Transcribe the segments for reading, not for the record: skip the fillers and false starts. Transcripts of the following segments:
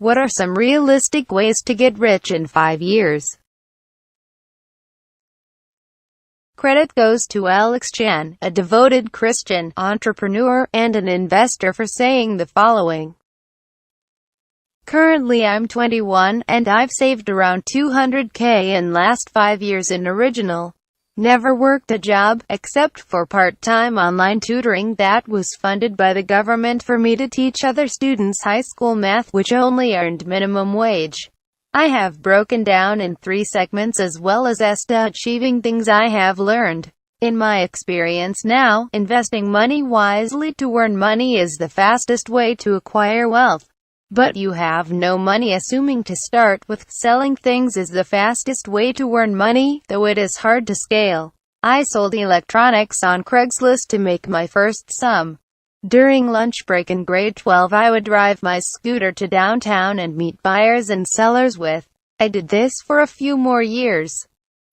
What are some realistic ways to get rich in 5 years? Credit goes to Alex Chan, a devoted Christian, entrepreneur, and an investor, for saying the following. Currently I'm 21, and I've saved around $200K in last 5 years in original. Never worked a job, except for part-time online tutoring that was funded by the government for me to teach other students high school math, which only earned minimum wage. I have broken down in 3 segments as well as achieving things I have learned. In my experience now, investing money wisely to earn money is the fastest way to acquire wealth. But you have no money. Assuming to start with, selling things is the fastest way to earn money, though it is hard to scale. I sold electronics on Craigslist to make my first sum. During lunch break in grade 12, I would drive my scooter to downtown and meet buyers and sellers with. I did this for a few more years.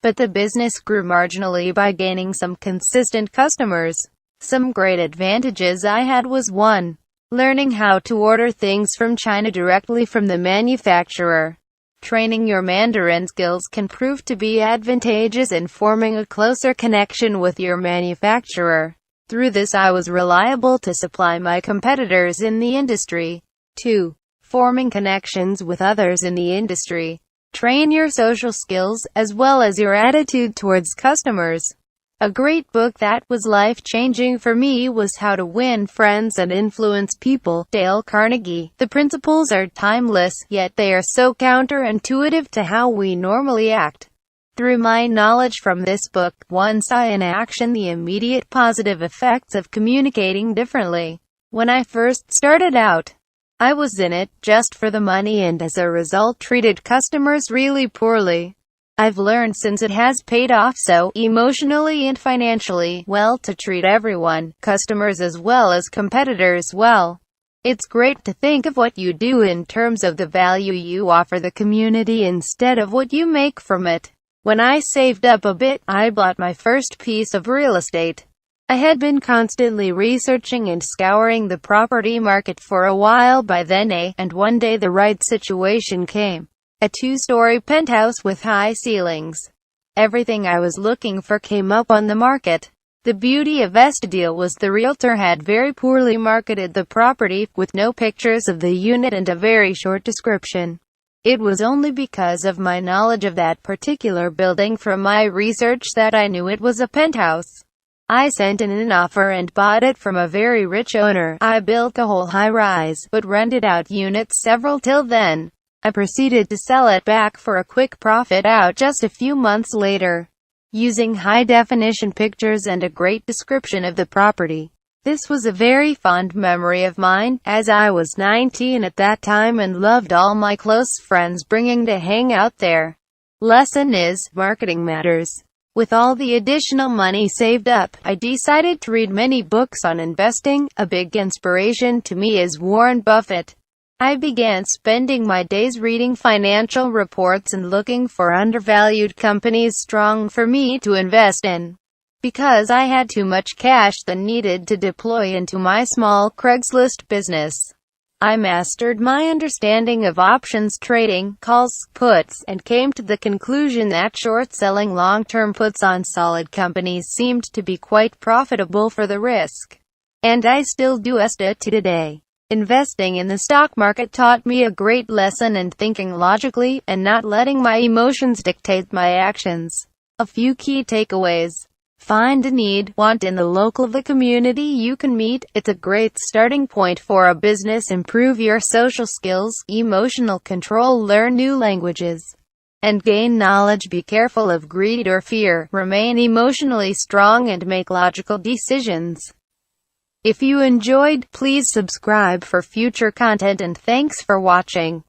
But the business grew marginally by gaining some consistent customers. Some great advantages I had was 1. Learning how to order things from China directly from the manufacturer. Training your Mandarin skills can prove to be advantageous in forming a closer connection with your manufacturer. Through this I was reliable to supply my competitors in the industry. 2. Forming connections with others in the industry. Train your social skills, as well as your attitude towards customers. A great book that was life-changing for me was How to Win Friends and Influence People, Dale Carnegie. The principles are timeless, yet they are so counterintuitive to how we normally act. Through my knowledge from this book, one saw in action the immediate positive effects of communicating differently. When I first started out, I was in it just for the money and as a result treated customers really poorly. I've learned since it has paid off so emotionally and financially well to treat everyone, customers as well as competitors, well. It's great to think of what you do in terms of the value you offer the community instead of what you make from it. When I saved up a bit, I bought my first piece of real estate. I had been constantly researching and scouring the property market for a while by then, and one day the right situation came. A 2-story penthouse with high ceilings. Everything I was looking for came up on the market. The beauty of this deal was the realtor had very poorly marketed the property, with no pictures of the unit and a very short description. It was only because of my knowledge of that particular building from my research that I knew it was a penthouse. I sent in an offer and bought it from a very rich owner. I built the whole high-rise, but rented out units several till then. I proceeded to sell it back for a quick profit out just a few months later, using high-definition pictures and a great description of the property. This was a very fond memory of mine, as I was 19 at that time and loved all my close friends bringing to hang out there. Lesson is, marketing matters. With all the additional money saved up, I decided to read many books on investing. A big inspiration to me is Warren Buffett. I began spending my days reading financial reports and looking for undervalued companies strong for me to invest in. Because I had too much cash that needed to deploy into my small Craigslist business, I mastered my understanding of options trading, calls, puts, and came to the conclusion that short-selling long-term puts on solid companies seemed to be quite profitable for the risk. And I still do to today. Investing in the stock market taught me a great lesson in thinking logically, and not letting my emotions dictate my actions. A few key takeaways. Find a need, want in the local of the community you can meet. It's a great starting point for a business. Improve your social skills, emotional control, learn new languages, and gain knowledge. Be careful of greed or fear. Remain emotionally strong and make logical decisions. If you enjoyed, please subscribe for future content and thanks for watching.